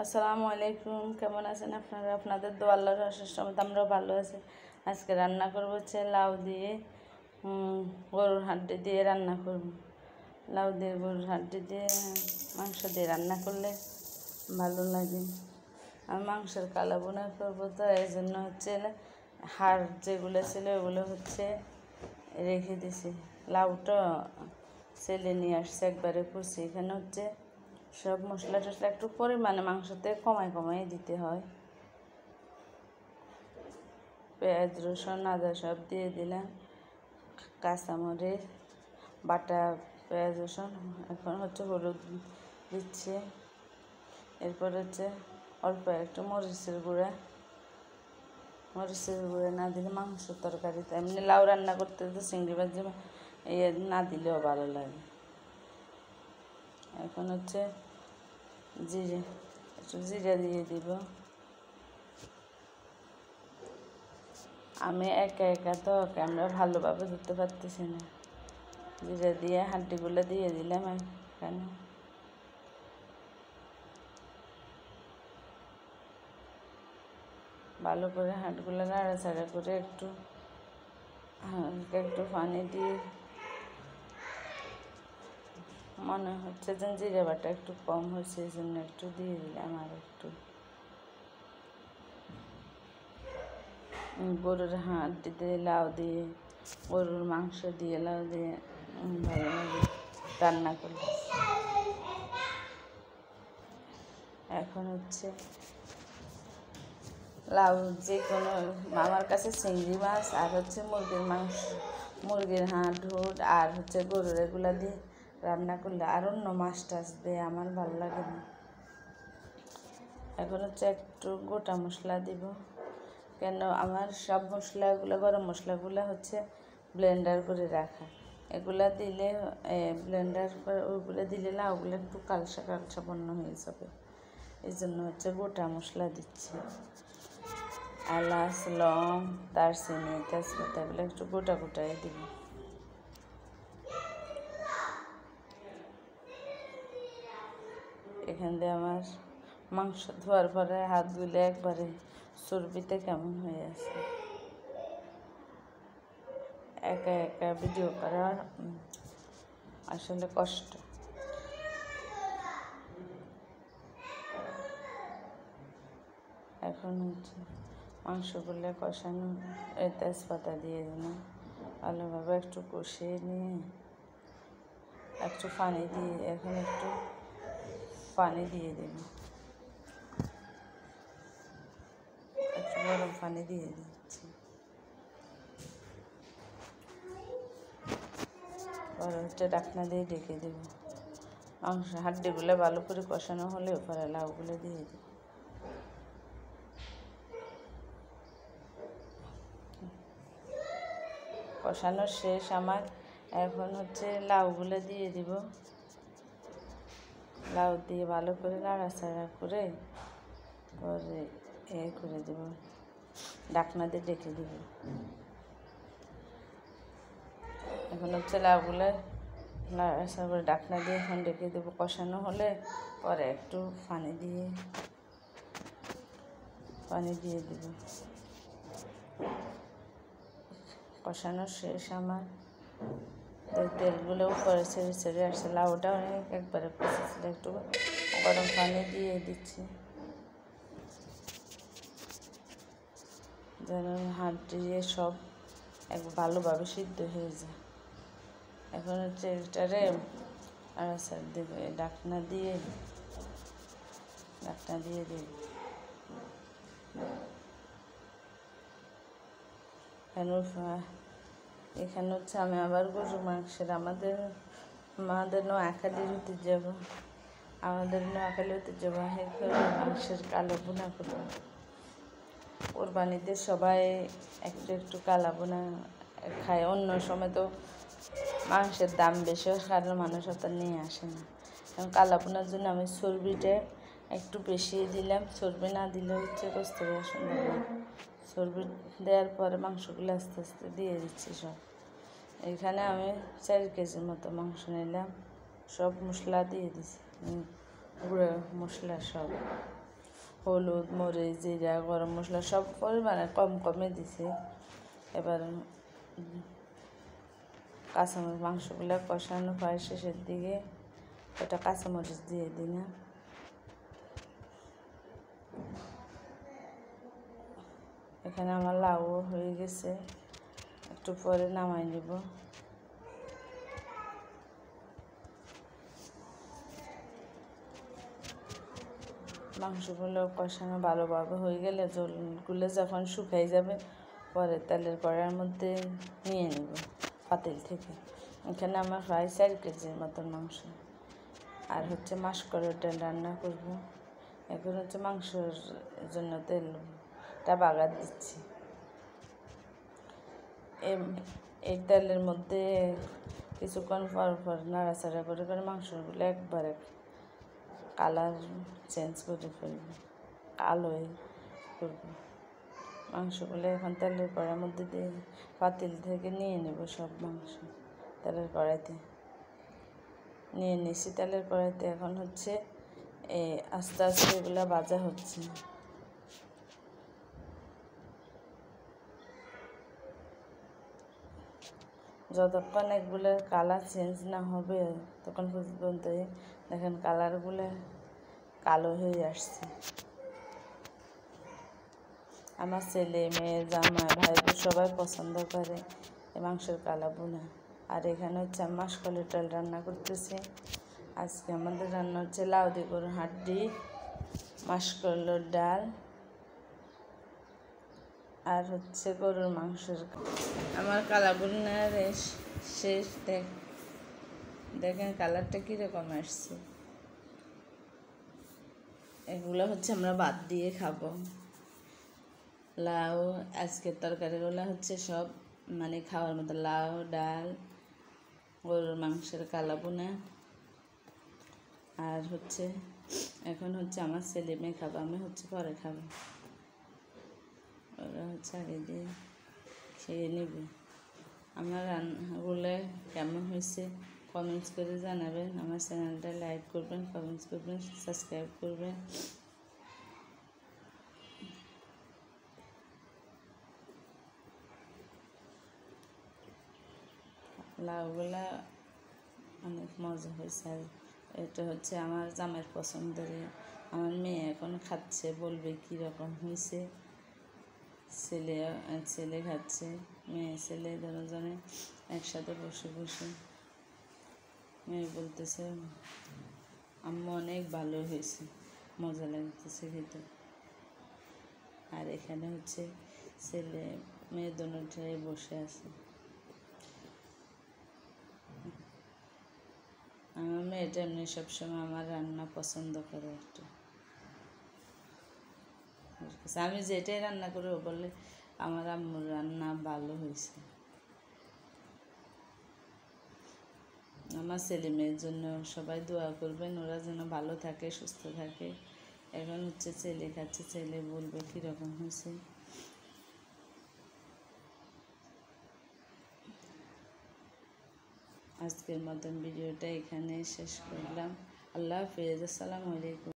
আসসালামু আলাইকুম, কেমন আছেন আপনারা? আপনাদের দোয়া আল্লাহর অশেষ রহমতে আমরাও ভালো আছি। আজকে রান্না করব হচ্ছে লাউ দিয়ে গরুর হাড্ডি দিয়ে রান্না করব। লাউ দিয়ে গরুর হাড্ডি দিয়ে মাংস দিয়ে রান্না করলে ভালো লাগে। আমি মাংসের কালা বোনা করবো, তো এই জন্য হচ্ছে হাড় যেগুলো ছিল ওগুলো হচ্ছে রেখে দিছি। লাউটা ছেলে নিয়ে আসছে একবারে কুচি। এখানে হচ্ছে সব মশলা টশলা একটু পরিমাণে মাংসতে কমায় দিতে হয়। পেঁয়াজ রসুন আদা সব দিয়ে দিলাম, কাঁচামরিচ বাটা, পেঁয়াজ রসুন। এখন হচ্ছে হলুদ দিচ্ছে, এরপর হচ্ছে অল্প একটু মরিচের গুঁড়া না দিলে মাংস তরকারিতে, এমনি লাউ রান্না করতে তো চিংড়ি ভাজি না দিলেও ভালো লাগে। এখন হচ্ছে একটু জিরা দিয়ে দিব। আমি একা একা তো ক্যামেরা ভালোভাবে ধরতে পারতেছি না। জিরা দিয়ে হাড্ডিগুলো দিয়ে দিলাম এখানে। ভালো করে হাডগুলো নাড়াচাড়া করে একটু পানি দিয়ে, মনে হচ্ছে যে জিরা বাটা একটু কম হয়েছে, এই জন্য একটু দিয়ে দিলাম আর একটু। গরুর হাড্ডি দিয়ে লাউ দিয়ে, গরুর মাংস দিয়ে লাউ দিয়ে ভালো লাগে রান্না করলে। এখন হচ্ছে লাউ যে কোনো, আমার কাছে চিংড়ি মাছ আর হচ্ছে মুরগির মাংস, মুরগির হাড় হুড আর হচ্ছে গরুর এগুলা দিয়ে রান্না করলে, আর অন্য মাছ টাছ দিয়ে আমার ভালো লাগে না। এখন হচ্ছে একটু গোটা মশলা দিব, কেন আমার সব মশলাগুলো, গরম মশলাগুলো হচ্ছে ব্লেন্ডার করে রাখা। এগুলা দিলে ব্লেন্ডার করে ওইগুলো দিলে লাউগুলো একটু কালসা বন্য হয়ে যাবে। এই জন্য হচ্ছে গোটা মশলা দিচ্ছি। এলাচ, লং, দারচিনি, তেজপাতা এগুলো একটু গোটায় দিব। এখান দিয়ে আমার মাংস ধোয়ার পরে হাতগুলো একবারে চর্বিতে কেমন হয়ে আছে। একা একা ভিডিও করার আসলে কষ্ট। এখন হচ্ছে মাংসগুলো কষানো, এই তেজপাতা দিয়ে দিলাম, ভালোভাবে একটু কষিয়ে নিয়ে একটু পানি দিয়ে, এখন একটু পানি দিয়ে দেব, একটু গরম পানি দিয়ে দিচ্ছি। পরে হচ্ছে ঢাকনা দিয়ে ঢেকে দেব। মাংস হাড্ডিগুলো ভালো করে কষানো হলে পরে লাউগুলো দিয়ে দেব। কষানো শেষ আমার, এখন হচ্ছে লাউগুলো দিয়ে দিব। লাউ দিয়ে ভালো করে নাড়াচাড়া করে পরে করে দেব, ঢাকনা দিয়ে ঢেকে দেব। এখন হচ্ছে লাউগুলো নাড়াচাড়া করে ঢাকনা দিয়ে এখন ঢেকে দেবো। কষানো হলে পরে একটু পানি দিয়ে দেব। কষানো শেষ আমার, তেলগুলো উপরে ছেড়ে আসছে। লাউটা অনেক একবারে কষেছিল, একটু গরম পানি দিয়ে দিচ্ছি যেন হাড্ডি সব ভালোভাবে সিদ্ধ হয়ে যায়। এখন হচ্ছে এটারে আড়াচাড়া দেবে, ঢাকনা দিয়ে দেব। এখানে হচ্ছে আমি আবার গরুর মাংসের, আমাদের নোয়াখালীর ঐতিহ্য, মাংসের কালো বোনা করব। কোরবানিতে সবাই একটু কালা বোনা খায়। অন্য সময় তো মাংসের দাম বেশি, কারণ মানুষ অত নিয়ে আসে না। কারণ কালা বোনার জন্য আমি চর্বিটা একটু বেশি দিলাম। চর্বি না দিলে হচ্ছে কষ্ট করে সুন্দর লাগে। চর্বি দেওয়ার পরে মাংসগুলো আস্তে আস্তে দিয়ে দিচ্ছি সব। এখানে আমি 4 কেজির মতো মাংস নিলাম, সব মশলা দিয়ে দিছি, গুঁড়ো মশলা সব। হলুদ, মরিচ, জিরা, গরম মশলা সব পরিমাণে কম কমে দিছে। এবার কাঁচামরিচ মাংসগুলো কষানো প্রায় শেষের দিকে ওটা কাঁচামরিচ দিয়ে দিই না। এখানে আমার লাউ হয়ে গেছে, একটু পরে নামাই নেব। মাংসগুলো কষানো ভালোভাবে হয়ে গেলে জলগুলো যখন শুকাই যাবে পরে তেলের কড়াইয়ের মধ্যে নিয়ে নেব পাতিল থেকে। এখানে আমার প্রায় 4 কেজির মতন মাংস। আর হচ্ছে মাসকলাইয়ের ডাল রান্না করব। এখন হচ্ছে মাংসের জন্য তেলটা বাগার দিচ্ছি। এই তেলের মধ্যে কিছুক্ষণ পর পর নাড়াচাড়া করে করে মাংসগুলো একবারে কালার চেঞ্জ করে ফেলব, কালোই করব। মাংসগুলো এখন তেলের কড়াইয়ের মধ্যে দিয়ে পাতিল থেকে নিয়ে নেব। সব মাংস তেলের কড়াইতে নিয়ে নিয়েছি। তেলের কড়াইতে এখন হচ্ছে আস্তে আস্তে এগুলো ভাজা হচ্ছে। যতক্ষণ এগুলোর কালার চেঞ্জ না হবে তখন পর্যন্ত দেখেন কালারগুলো কালো হয়ে আসছে। আমার ছেলে, মেয়ে, জামাই, ভাই সবাই পছন্দ করে এই মাংসের কালা বোনা। আর এখানে হচ্ছে আমি মাসকলাইয়ের ডাল রান্না করতেছি। আজকে আমাদের রান্না হচ্ছে লাউ দিয়ে গরুর হাড্ডি, মাসকলাইয়ের ডাল আর হচ্ছে গরুর মাংসের। আমার কালা বোনার শেষ দেখেন কালারটা কীরকম আসছে। এগুলো হচ্ছে আমরা ভাত দিয়ে খাবো। লাউ আজকের তরকারিগুলো হচ্ছে সব মানে খাওয়ার মতো, লাউ, ডাল, গরুর মাংসের কালা বোনা আর হচ্ছে এখন হচ্ছে আমার ছেলে মেয়ে খাবো, আমি হচ্ছে পরে খাবো। ওরা হচ্ছে আগে দিয়ে খেয়ে নেবে। আমার রান্নাগুলো কেমন হয়েছে কমেন্টস করে জানাবেন। আমার চ্যানেলটা লাইক করবেন, কমেন্টস করবেন, সাবস্ক্রাইব করবেন। লাউগুলা অনেক মজা হয়েছে। আর এটা হচ্ছে আমার জামাইয়ের পছন্দের। আমার মেয়ে এখন খাচ্ছে, বলবে কীরকম হয়েছে। ছেলে খাচ্ছে, মেয়ে ছেলে দুজনে একসাথে বসে বসে। মেয়ে বলতেছে আম্মু অনেক ভালো হয়েছে, মজা লাগতেছে খেতে। আর এখানে হচ্ছে ছেলে মেয়ে দুজনে বসে আছে। আমার মেয়েটা এমনি সবসময় আমার রান্না পছন্দ করে একটু। আমি যেটাই রান্না করি ও বলে আমার আম্মুর রান্না ভালো হয়েছে। আমার ছেলে মেয়ের জন্য সবাই দোয়া করবেন, ওরা যেন ভালো থাকে, সুস্থ থাকে। এখন হচ্ছে ছেলে খাচ্ছে, ছেলে বলবে কীরকম হয়েছে। আজকের মতন ভিডিওটা এখানে শেষ করলাম। আল্লাহ হাফেজ, আসসালামু আলাইকুম।